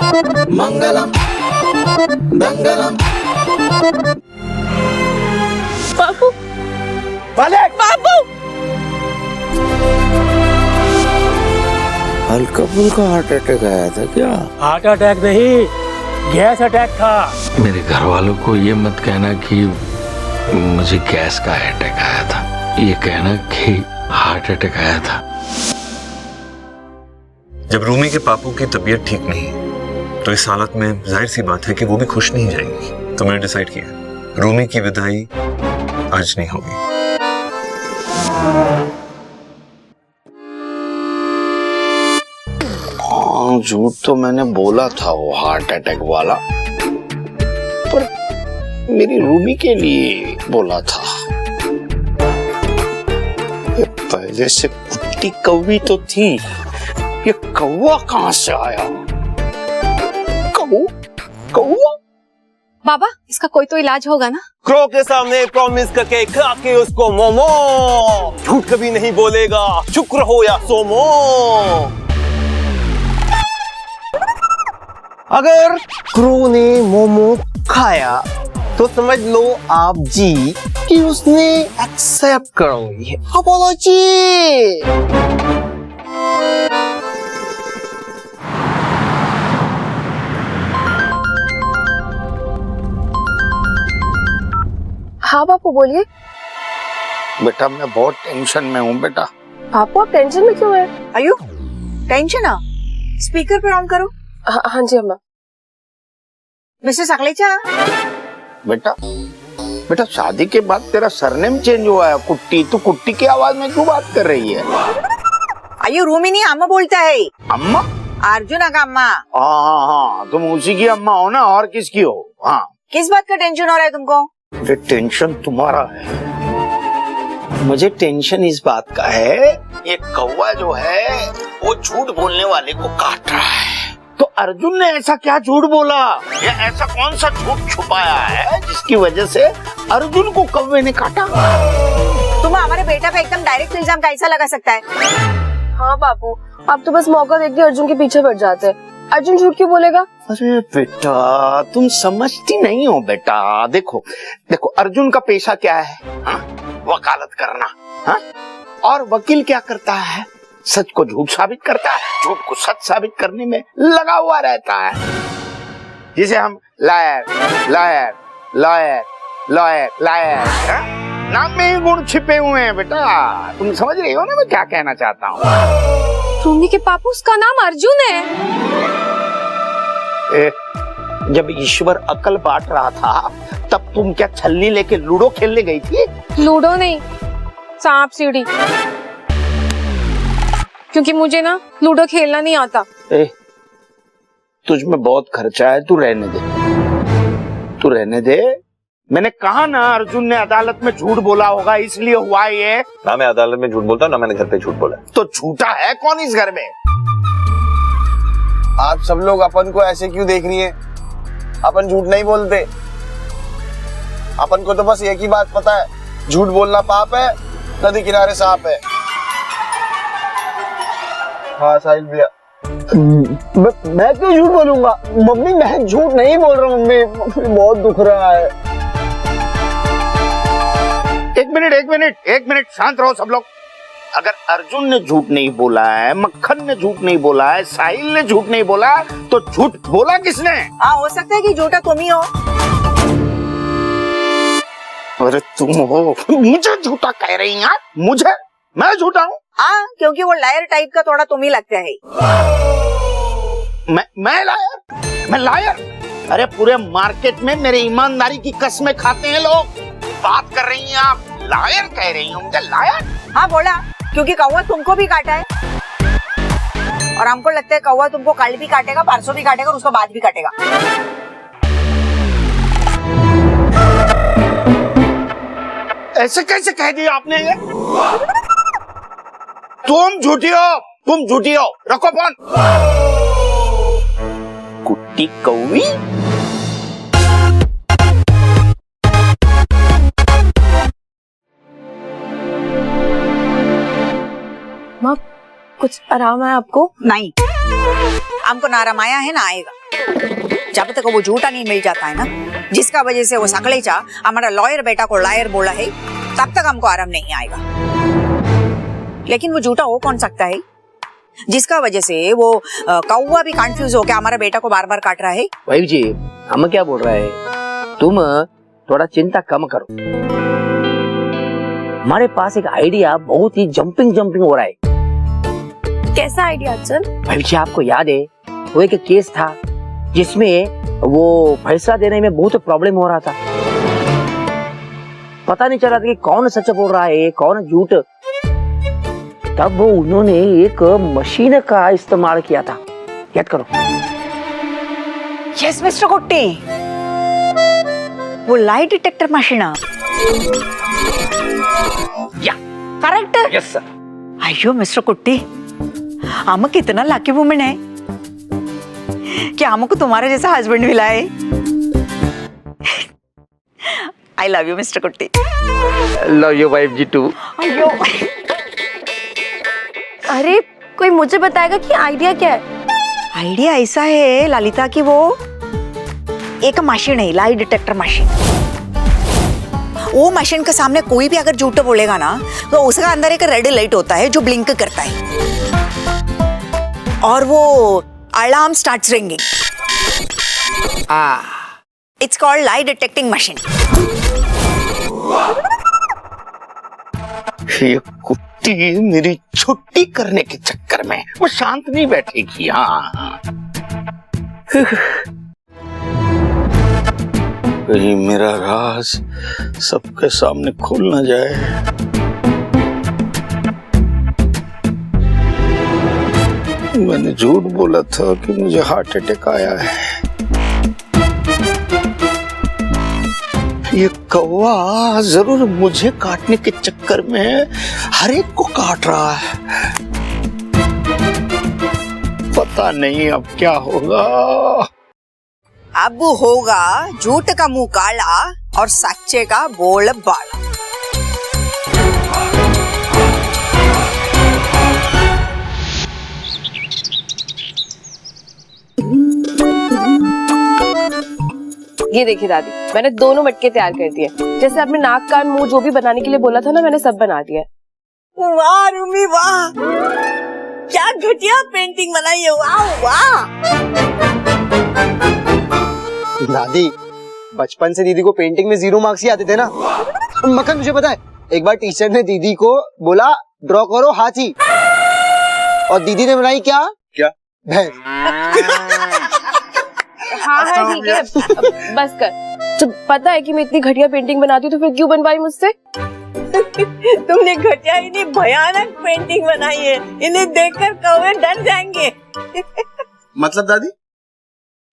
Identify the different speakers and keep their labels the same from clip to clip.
Speaker 1: मंगलम मंगलम।
Speaker 2: बाबू
Speaker 3: मालिक,
Speaker 2: बाबू
Speaker 1: हल्का फुल्का हार्ट अटैक आया था क्या?
Speaker 3: हार्ट अटैक नहीं, गैस अटैक था।
Speaker 4: मेरे घर वालों को ये मत कहना कि मुझे गैस का अटैक आया था, ये कहना कि हार्ट अटैक आया था।
Speaker 5: जब रूमी के पापू की तबीयत ठीक नहीं तो इस हालत में जाहिर सी बात है कि वो भी खुश नहीं जाएंगी। तो मैंने डिसाइड किया रूमी की विदाई आज नहीं होगी।
Speaker 1: हाँ, झूठ तो मैंने बोला था वो हार्ट अटैक वाला, पर मेरी रूमी के लिए बोला था। ये पहले से कुट्टी कौवी तो थी, ये कौवा कहाँ से आया? कौवा?
Speaker 2: बाबा, इसका कोई तो इलाज होगा ना?
Speaker 6: क्रो के सामने प्रॉमिस करके खा के उसको मोमो, झूठ कभी नहीं बोलेगा, चुप रहो या सोमो। अगर क्रो ने मोमो खाया तो समझ लो आप जी कि उसने एक्सेप्ट करोगी अपोलॉजी।
Speaker 2: हाँ बापू बोलिए।
Speaker 1: बेटा मैं बहुत टेंशन में हूँ बेटा।
Speaker 2: बापू आप टेंशन में क्यों है?
Speaker 7: आयु टेंशन आ? स्पीकर पे ऑन करो।
Speaker 2: हाँ जी अम्मा।
Speaker 7: मिसेस अकलेचा।
Speaker 1: बेटा शादी के बाद तेरा सरनेम चेंज हुआ है कुट्टी, तो कुट्टी की आवाज में क्यों बात कर रही है?
Speaker 7: आयु रूमी नहीं अम्मा बोलता है।
Speaker 1: अम्मा?
Speaker 7: अर्जुन का अम्मा।
Speaker 1: हाँ, तुम उसी की अम्मा हो ना, और किसकी हो? हाँ।
Speaker 7: किस बात का टेंशन हो रहा है तुमको?
Speaker 1: टेंशन तुम्हारा है, मुझे टेंशन इस बात का है ये कौवा जो है वो झूठ बोलने वाले को काट रहा है। तो अर्जुन ने ऐसा क्या झूठ बोला या ऐसा कौन सा झूठ छुपाया है जिसकी वजह से अर्जुन को कौवे ने काटा?
Speaker 7: तुम हमारे बेटा पे एकदम डायरेक्ट इल्जाम कैसा लगा सकता है?
Speaker 2: हाँ बापू, आप तो बस मौका देख के अर्जुन के पीछे पड़ जाते हैं। अर्जुन झूठ क्यों बोलेगा?
Speaker 1: अरे बेटा तुम समझती नहीं हो बेटा। देखो अर्जुन का पेशा क्या है? हा? वकालत करना। हा? और वकील क्या करता है? सच को झूठ साबित करता है, झूठ को सच साबित करने में लगा हुआ रहता है, जिसे हम liar liar liar liar liar नाम में ही गुण छिपे हुए हैं बेटा। तुम समझ रही हो ना मैं क्या कहना चाहता हूँ?
Speaker 2: रूमी के पापू उसका नाम अर्जुन है।
Speaker 1: जब ईश्वर अकल बांट रहा था तब तुम क्या छलनी लेके लूडो खेलने गई थी?
Speaker 2: लूडो नहीं, सांप सीढ़ी, क्योंकि मुझे ना लूडो खेलना नहीं आता।
Speaker 1: तुझ में बहुत खर्चा है, तू रहने दे। मैंने कहा ना अर्जुन ने अदालत में झूठ बोला होगा, इसलिए हुआ ये।
Speaker 5: ना मैं अदालत में झूठ बोलता हूँ ना मैंने घर पे झूठ बोला।
Speaker 1: तो झूठा है कौन इस घर में?
Speaker 6: आप सब लोग अपन को ऐसे क्यों देख रही हैं? अपन झूठ नहीं बोलते। अपन को तो बस एक ही बात पता है, झूठ बोलना पाप है, नदी किनारे सांप है। हाँ साहिल भैया। मैं क्यों झूठ बोलूंगा? मम्मी मैं झूठ नहीं बोल रहा हूँ, मम्मी बहुत दुख रहा है।
Speaker 1: एक मिनट शांत रहो सब लोग। अगर अर्जुन ने झूठ नहीं बोला है, मक्खन ने झूठ नहीं बोला है, साहिल ने झूठ नहीं बोला, तो झूठ बोला किसने?
Speaker 7: हाँ हो सकता है कि झूठा तुम ही हो।
Speaker 1: अरे तुम हो, मुझे झूठा कह रही हैं? मुझे? मैं झूठा हूँ?
Speaker 7: हाँ क्योंकि वो लायर टाइप का थोड़ा तुम ही लगता है।
Speaker 1: मैं लायर? मैं लायर? अरे पूरे मार्केट में मेरे ईमानदारी की कसमें खाते हैं लोग। बात कर रही हैं आप, लायर कह रही हो मुझे? लायर?
Speaker 7: हाँ बोला, क्योंकि कौवा तुमको भी काटा है और हमको लगता है कौवा तुमको कल भी काटेगा, परसों भी काटेगा और उसके बाद भी काटेगा।
Speaker 1: ऐसे कैसे कह दिया आपने ये? तुम झूठी हो। रखो फोन। कुट्टी कौवी?
Speaker 2: माँ कुछ आराम है आपको?
Speaker 7: नहीं, हमको ना आराम आया है ना आएगा। जब तक वो झूठा नहीं मिल जाता है ना, जिसका वजह से वो सकलेचा हमारा लॉयर बेटा को लायर बोला है, तब तक हमको आराम नहीं आएगा। लेकिन वो झूठा हो कौन सकता है जिसका वजह से वो कौवा भी कंफ्यूज होकर हमारा बेटा को बार बार काट रहा है?
Speaker 8: वाइफ जी, हम क्या बोल रहे हैं, तुम थोड़ा चिंता कम करो। हमारे पास एक आइडिया बहुत ही जंपिंग हो रहा है।
Speaker 2: कैसा आइडिया अर्जुन?
Speaker 8: वाइफ जी, आपको याद है वो एक केस था जिसमें वो फैसला देने में बहुत प्रॉब्लम हो रहा था। पता नहीं चल रहा था कि कौन सच बोल रहा है कौन झूठ। तब उन्होंने एक मशीन का इस्तेमाल किया था, याद करो।
Speaker 7: यस मिस्टर कुट्टी, वो लाई डिटेक्टर मशीन।
Speaker 8: या
Speaker 7: करेक्ट।
Speaker 8: Yes sir.
Speaker 7: अयो मिस्टर कुट्टी, हम कितना लकी वुमेन है कि हमको तुम्हारे जैसा हस्बैंड मिला है। I love you mister Kutty.
Speaker 8: Love you wife ji too.
Speaker 7: अयो
Speaker 2: अरे कोई मुझे बताएगा कि आइडिया क्या है?
Speaker 7: आइडिया ऐसा है ललिता कि वो एक मशीन है, लाई डिटेक्टर मशीन। वो मशीन के सामने कोई भी अगर झूठ बोलेगा ना, तो उसका अंदर एक रेड लाइट होता है जो ब्लिंक करता है और वो alarm starts ringing. It's called lie detecting machine.
Speaker 1: ये कुत्ती मेरी छुट्टी करने के चक्कर में वो शांत नहीं बैठेगी। हाँ, कहीं मेरा राज सबके सामने खुल ना जाए। मैंने झूठ बोला था कि मुझे हार्ट अटैक आया है। ये कौवा जरूर मुझे काटने के चक्कर में हर एक को काट रहा है। पता नहीं अब क्या होगा।
Speaker 7: अब होगा झूठ का मुंह काला और सच्चे का बोल बाला।
Speaker 2: ये देखिए दादी, मैंने दोनों मटके तैयार कर दिए। जैसे आपने नाक कान मुंह जो भी बनाने के लिए बोला था ना, मैंने सब बना दिया।
Speaker 7: वाह रूमी वाह, क्या घटिया पेंटिंग बनाई है। वाह वाह।
Speaker 6: दादी, बचपन से दीदी को पेंटिंग में 0 मार्क्स ही आते थे ना। मक्खन, मुझे पता है, एक बार टीचर ने दीदी को बोला ड्रॉ करो हाथी, और दीदी ने बनाई क्या? भैंस।
Speaker 2: हाँ ठीक है, बस कर। जब पता है कि मैं इतनी घटिया पेंटिंग बनाती हूँ तो फिर क्यों बनवाई मुझसे?
Speaker 7: तुमने घटिया ही नहीं भयानक पेंटिंग बनाई है। इन्हें देखकर कौवे डर जाएंगे।
Speaker 6: मतलब दादी?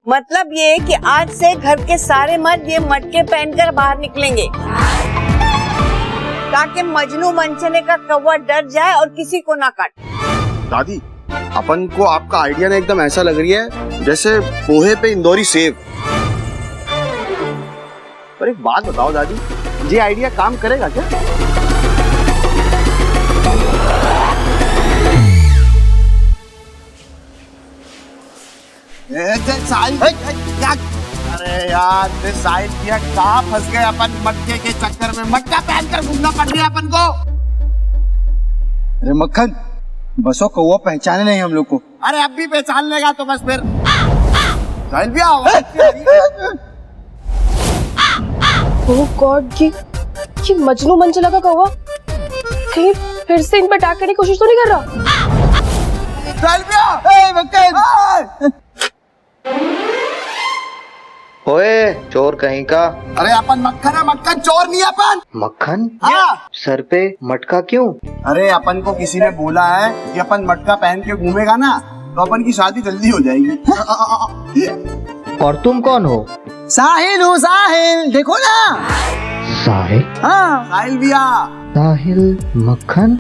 Speaker 7: मतलब ये कि आज से घर के सारे मर्द ये मटके पहनकर बाहर निकलेंगे ताकि मजनू मनचने का कौवा डर जाए और किसी को ना काटे।
Speaker 6: दादी, अपन को आपका आइडिया ना एकदम ऐसा लग रही है जैसे पोहे पे इंदौरी सेव। पर एक बात बताओ दादी, ये आइडिया काम करेगा क्या? अरे यार, साहिल भैया कहाँ फंस गए अपन मटके के चक्कर में। मटका पहनकर घूमना पड़ रहा है अपन को। अरे मक्खन, बसो कौवा पहचाने नहीं हम लोग को। अरे अब भी पहचान लेगा तो बस फिर। साहिल भैया
Speaker 2: ओह गॉड, ये मजनू मंचला का कौवा कहीं फिर से इन पर अटैक करने की कोशिश तो नहीं कर रहा?
Speaker 6: साहिल भैया, मक्खन।
Speaker 9: ओए चोर कहीं का।
Speaker 6: अरे अपन मक्खन है, मक्खन चोर नहीं अपन।
Speaker 9: मक्खन?
Speaker 6: हाँ।
Speaker 9: सर पे मटका क्यों?
Speaker 6: अरे अपन को किसी ने बोला है कि अपन मटका पहन के घूमेगा ना तो अपन की शादी जल्दी हो जाएगी।
Speaker 9: और तुम कौन हो?
Speaker 6: साहिल हूँ, साहिल, देखो ना।
Speaker 9: साहिल?
Speaker 6: हाँ, साहिल भैया।
Speaker 9: साहिल मक्खन?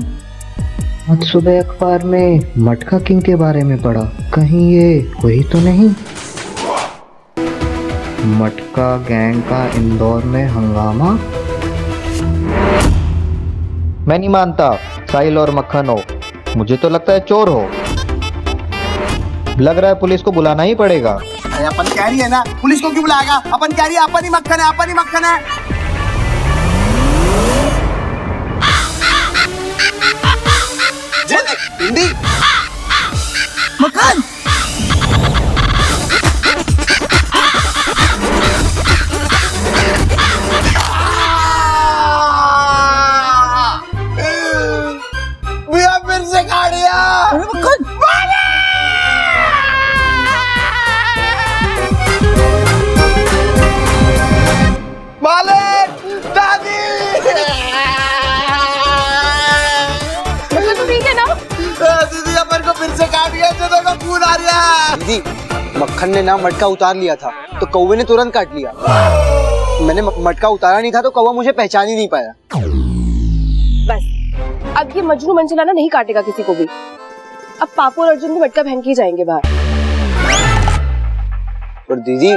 Speaker 9: आज सुबह अखबार में मटका किंग के बारे में पढ़ा, कहीं ये वही तो नहीं? मटका गैंग का इंदौर में हंगामा। मैं नहीं मानता साहिल और मक्खन हो, मुझे तो लगता है चोर हो। लग रहा है पुलिस को बुलाना ही पड़ेगा।
Speaker 6: अरे अपन कह रही है ना, पुलिस को क्यों बुलाएगा? अपन कह रही है अपन ही मक्खन है, अपन ही मक्खन है। जे देख, हिंदी मक्खन। भैया फिर से खा लिया मक्खन। मालिक, दादी।
Speaker 2: तो ठीक है ना?
Speaker 6: दीदी अपन को फिर से काट दिया, तो देखो खून आ रहा है।
Speaker 10: दीदी, मक्खन ने ना मटका उतार लिया था तो कौवे ने तुरंत काट लिया। मैंने मटका उतारा नहीं था तो कौवा मुझे पहचान ही नहीं पाया।
Speaker 2: बस अब ये मजनू मंजिला ना नहीं काटेगा किसी को भी। अब पापू और अर्जुन भी मटका पहन के ही जाएंगे बाहर।
Speaker 10: पर दीदी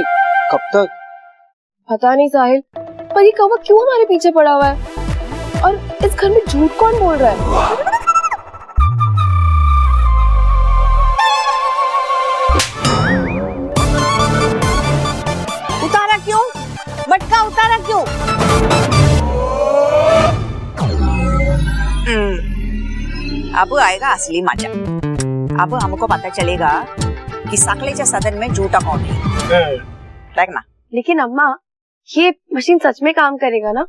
Speaker 10: कब तक?
Speaker 2: पता नहीं साहिल, पर ये कौवा क्यों हमारे पीछे पड़ा हुआ है? और इस घर में झूठ कौन बोल रहा है?
Speaker 7: उतारा क्यों? मटका उतारा क्यों? अब आएगा असली मजा। अब हमको पता चलेगा कि साखलेच्या सदन में झूठा कौन है। देख ना।
Speaker 2: लेकिन अम्मा, ये मशीन सच में काम करेगा ना?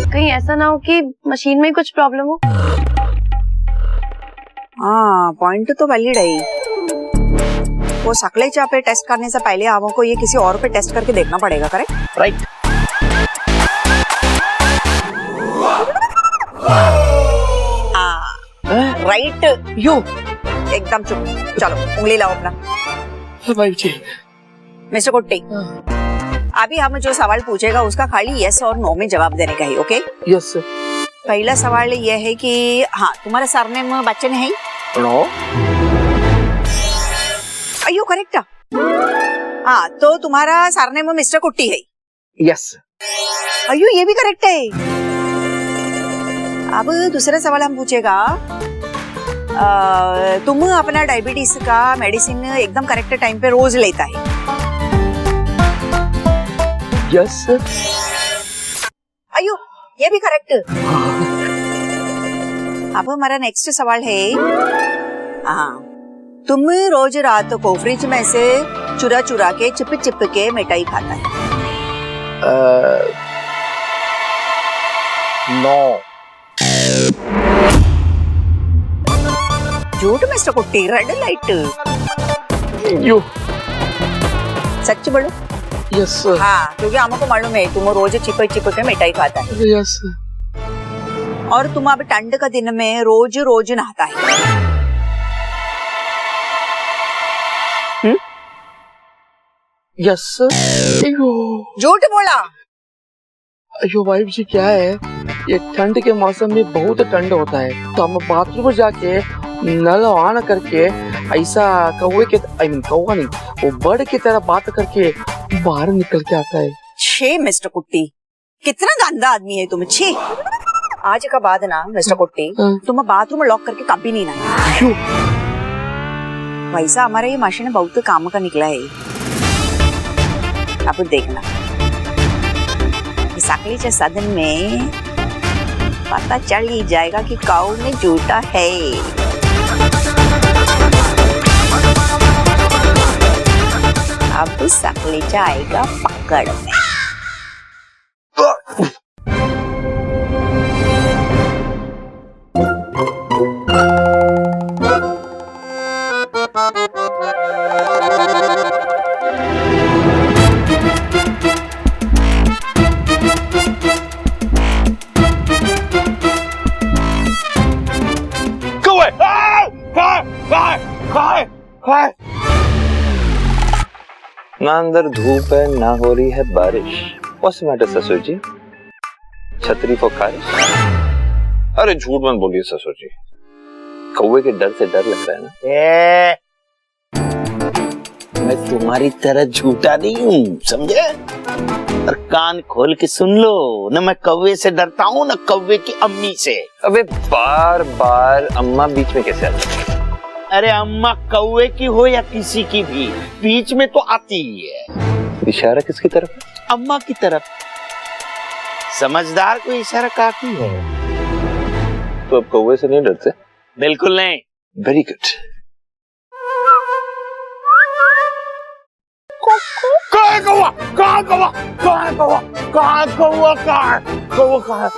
Speaker 2: कहीं ऐसा ना हो कि मशीन में कुछ प्रॉब्लम हो।
Speaker 7: हाँ, पॉइंट तो वैलिड है। वो साखलेच्या पे टेस्ट करने से पहले हमको ये किसी और पे टेस्ट करके देखना पड़ेगा, करेक्ट?
Speaker 1: राइट।
Speaker 7: राइट
Speaker 3: यो
Speaker 7: एकदम चुप। चलो उंगली लाओ अपना।
Speaker 3: भाई जी।
Speaker 7: मिस्टर कुट्टी, अभी हम जो सवाल पूछेगा उसका खाली यस और नो में जवाब देने का ही, ओके?
Speaker 3: Yes sir.
Speaker 7: पहला सवाल ये है कि हाँ, तुम्हारा सरनेम बच्चन है?
Speaker 1: नो।
Speaker 7: अयो करेक्ट। हाँ, तो तुम्हारा सरनेम मिस्टर कुट्टी है?
Speaker 1: यस।
Speaker 7: अयो ये भी करेक्ट है। अब दूसरा सवाल हम पूछेगा, तुम अपना डायबिटीज का मेडिसिन एकदम करेक्ट टाइम पे रोज लेता है?
Speaker 3: Yes sir.
Speaker 7: अयो ये भी करेक्ट। अब हमारा नेक्स्ट सवाल है, हाँ, तुम रोज रात को फ्रिज में से चुरा चुरा के चिप चिप के मिठाई खाता है?
Speaker 1: नो।
Speaker 7: झूठ मिस्टर कुट्टी, रेड लाइट।
Speaker 3: यो।
Speaker 7: सच बोलो।
Speaker 3: Yes sir.
Speaker 7: हाँ, क्योंकि हमको मालूम है तुम रोज चिप चिप के मिठाई खाता है।
Speaker 3: यस।
Speaker 7: और तुम अब ठंड का दिन में रोज रोज नहाता है।
Speaker 3: Yes sir.
Speaker 2: झूठ बोला।
Speaker 3: अयो वाइफ जी, क्या है, ये ठंड के मौसम में बहुत ठंड होता है तो हम बाथरूम में जाके नल ऑन करके ऐसा कौवे के, आई मीन कौवा नहीं, वो बर्ड की तरह बात करके बाहर निकल के आता है।
Speaker 7: छे मिस्टर कुट्टी, कितना गंदा आदमी है तुम। छे। आज का बाद ना मिस्टर कुट्टी, तुम बाथरूम में लॉक करके कभी नहीं नहाए।
Speaker 3: क्यों?
Speaker 7: वैसा हमारा ये मशीन बहुत काम का निकला है। अब देखना, साखलेच्या सदन में पता चल ही जाएगा कि कौन झूठा है। अब साखलेच्या आएगा पकड़ में।
Speaker 11: ना अंदर धूप है ना हो रही है बारिश। What's the matter ससुर जी? छतरी फॉर खारिश? अरे झूठ मत बोलिए ससुर जी, कौवे के डर से डर लग रहा है ना।
Speaker 1: मैं तुम्हारी तरह झूठा नहीं हूँ, समझे? और कान खोल के सुन लो, न मैं कौवे से डरता हूँ न कौवे की अम्मी से।
Speaker 11: अबे बार बार अम्मा बीच में कैसे आती है?
Speaker 1: अरे अम्मा कौवे की हो या किसी की भी, बीच में तो आती ही है।
Speaker 11: इशारा किसकी तरफ?
Speaker 1: अम्मा की तरफ। समझदार को इशारा काफी है।
Speaker 11: तो अब कौवे से नहीं डरते?
Speaker 1: बिल्कुल नहीं।
Speaker 11: Very good.
Speaker 1: कहाँ है कौवा? कहाँ कौवा? कहाँ है कौवा? कहाँ कौवा? कहाँ कौवा? कहाँ?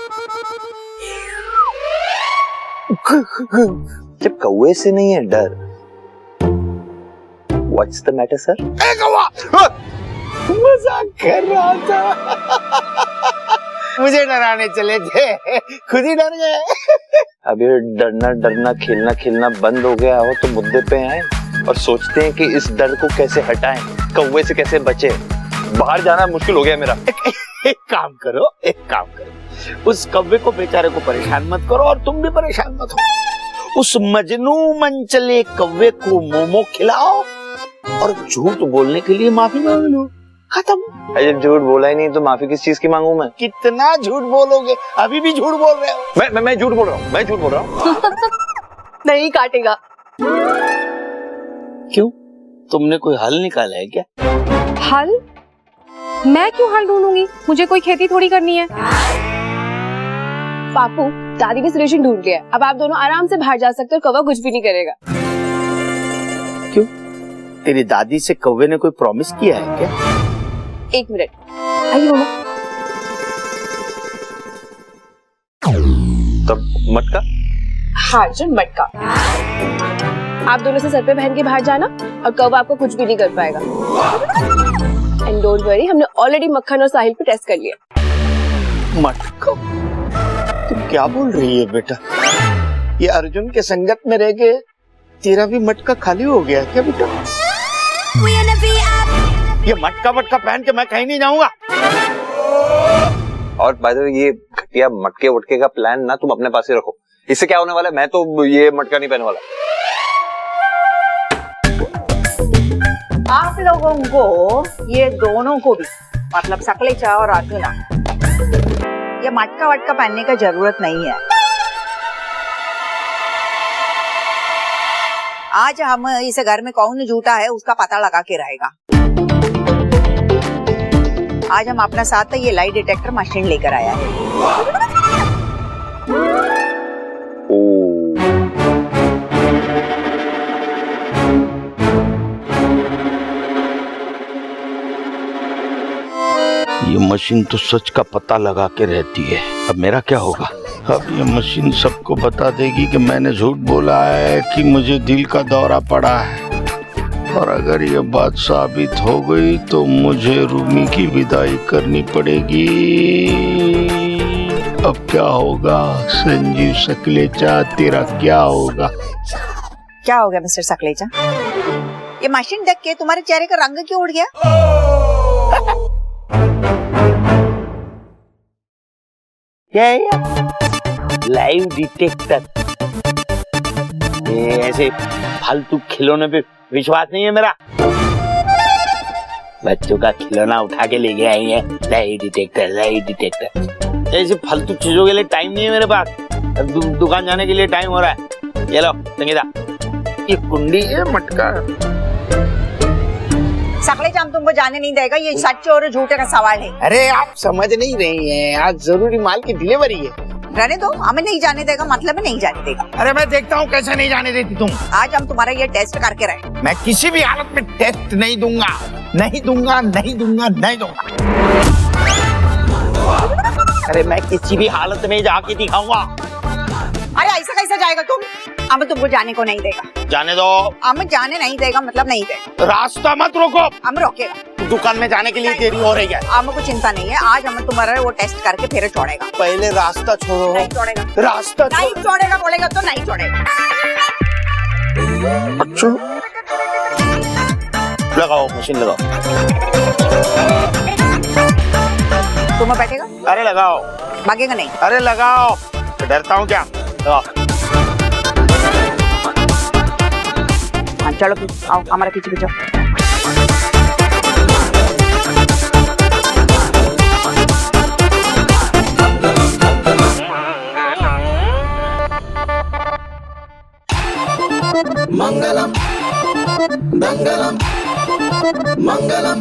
Speaker 11: जब कौवे से नहीं है डर, व्हाट्स द मैटर सर?
Speaker 1: कौवा मजाक कर रहा था। मुझे डराने चले थे, खुद ही डर गए।
Speaker 11: अब ये डरना डरना खेलना खेलना बंद हो गया हो तो मुद्दे पे आए और सोचते हैं कि इस डर को कैसे हटाएं, कौवे से कैसे बचे। बाहर जाना मुश्किल हो गया मेरा।
Speaker 1: एक काम करो, उस कौवे को बेचारे को परेशान मत करो और तुम भी परेशान मत हो। उस मजनू मनचले कौवे को मोमो खिलाओ और झूठ बोलने के लिए माफी मांग लो, खत्म।
Speaker 11: जब झूठ बोला ही नहीं तो माफी किस चीज की मांगू मैं?
Speaker 1: कितना झूठ बोलोगे? अभी भी झूठ बोल रहे हो।
Speaker 11: मैं झूठ बोल रहा हूँ।
Speaker 2: नहीं काटेगा।
Speaker 1: क्यों? तुमने कोई हल निकाला है क्या?
Speaker 2: हल? मैं क्यों हल ढूंढूंगी? मुझे कोई खेती थोड़ी करनी है। पापू, दादी ने सोल्यूशन ढूंढ लिया। अब आप दोनों आराम से बाहर जा सकते हो, कौवा कुछ भी नहीं करेगा।
Speaker 1: क्यों? तेरी दादी से कौवे ने कोई प्रॉमिस किया है क्या?
Speaker 2: एक मिनट, आइए मामा।
Speaker 11: तब मटका?
Speaker 2: हाँ जो मटका। आप दोनों से सर पे पहन के बाहर जाना और कौवा आपको कुछ भी नहीं कर पाएगा। एंड डोंट वरी, हमने ऑलरेडी मक्खन और साहिल पे टेस्ट कर लिया।
Speaker 1: मटका? तुम क्या बोल रही है बेटा? ये अर्जुन के संगत में रह के तेरा भी मटका खाली हो गया क्या बेटा? ये मटका पहन के मैं कहीं नहीं जाऊंगा।
Speaker 11: और बाय द वे ये घटिया मटके वटके का प्लान ना तुम अपने पास ही रखो। इससे क्या होने वाला है? मैं तो ये मटका नहीं पहनने वाला।
Speaker 7: आप लोगों को, ये दोनों को भी, मतलब सकलेचा और अर्जुना, ये मटका वटका पहनने का जरूरत नहीं है। आज हम इस घर में कौन झूठा है उसका पता लगा के रहेगा। आज हम अपने साथ ये लाई डिटेक्टर मशीन लेकर आया है।
Speaker 1: ये मशीन तो सच का पता लगा के रहती है। अब मेरा क्या होगा? अब ये मशीन सबको बता देगी कि मैंने झूठ बोला है कि मुझे दिल का दौरा पड़ा है। और अगर ये बात साबित हो गई तो मुझे रूमी की विदाई करनी पड़ेगी। अब क्या होगा संजीव सकलेचा, तेरा क्या होगा?
Speaker 7: क्या हो गया मिस्टर सकलेचा? ये मशीन देख के तुम्हारे चेहरे का रंग क्यों उड़ गया?
Speaker 1: Live detector. ये ऐसे फालतू खिलौने पे विश्वास नहीं है मेरा। बच्चों का खिलौना उठा के ले गए हैं लाइव डिटेक्टर। ऐसे फालतू चीजों के लिए टाइम नहीं है मेरे पास। दुकान जाने के लिए टाइम हो रहा है। ये लो संगीता, ये कुंडी है मटका।
Speaker 7: सकलेचा हम तुमको जाने नहीं देगा। ये सच और झूठे का सवाल है।
Speaker 1: अरे आप समझ नहीं रही हैं, आज जरूरी माल की डिलीवरी है।
Speaker 7: रहने दो, हमें नहीं जाने देगा मतलब नहीं जाने देगा।
Speaker 1: अरे मैं देखता हूँ कैसे नहीं जाने देती तुम।
Speaker 7: आज हम तुम्हारा ये टेस्ट करके रहे।
Speaker 1: मैं किसी भी हालत में टेस्ट नहीं दूंगा, नहीं दूंगा, नहीं दूंगा, नहीं दूंगा। अरे मैं किसी भी हालत में जाके दिखाऊंगा।
Speaker 7: अरे ऐसा कैसे जाएगा तुम? हम तुमको जाने को नहीं देगा।
Speaker 1: जाने दो।
Speaker 7: हम जाने नहीं देगा मतलब नहीं देगा।
Speaker 1: रास्ता मत रोको।
Speaker 7: हम रोकेगा।
Speaker 1: दुकान में जाने के लिए देरी हो रही है।
Speaker 7: हमको चिंता नहीं है। आज हम तुम्हारा वो टेस्ट करके फिर छोड़ेगा।
Speaker 1: पहले रास्ता छोड़ो।
Speaker 7: नहीं छोड़ेगा।
Speaker 1: रास्ता
Speaker 7: नहीं छोड़ेगा बोलेगा तो नहीं छोड़ेगा।
Speaker 1: अच्छा लगाओ, मशीन लगाओ।
Speaker 7: तुम बैठेगा?
Speaker 1: अरे लगाओ।
Speaker 7: भागेगा नहीं?
Speaker 1: अरे लगाओ। डरता हूँ क्या?
Speaker 7: हाँ चलो आओ हमारा पीछे पीछे।
Speaker 12: मंगलम मंगलम मंगलम